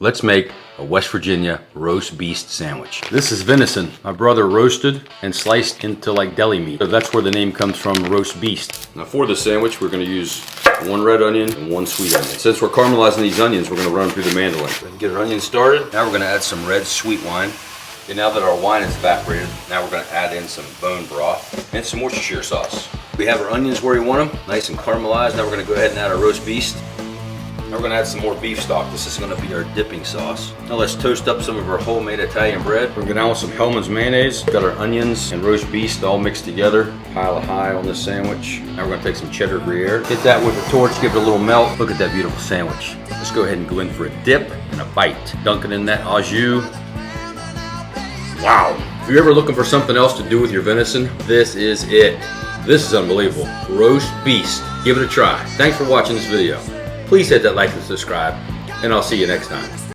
Let's make a West Virginia roast beast sandwich. This is venison my brother roasted and sliced into like deli meat. So that's where the name comes from, roast beast. Now for the sandwich, we're gonna use 1 red onion and 1 sweet onion. Since we're caramelizing these onions, we're gonna run through the mandolin. Get our onions started. Now we're gonna add some red sweet wine. And now that our wine is evaporated, now we're gonna add in some bone broth and some Worcestershire sauce. We have our onions where we want them, nice and caramelized. Now we're gonna go ahead and add our roast beast. Now we're gonna add some more beef stock. This is gonna be our dipping sauce. Now let's toast up some of our homemade Italian bread. We're gonna go down with some Hellmann's mayonnaise. Got our onions and roast beast all mixed together. Pile it high on this sandwich. Now we're gonna take some cheddar Gruyere. Hit that with a torch, give it a little melt. Look at that beautiful sandwich. Let's go ahead and go in for a dip and a bite. Dunking in that au jus. Wow. If you're ever looking for something else to do with your venison, this is it. This is unbelievable. Roast beast. Give it a try. Thanks for watching this video. Please hit that like and subscribe, and I'll see you next time.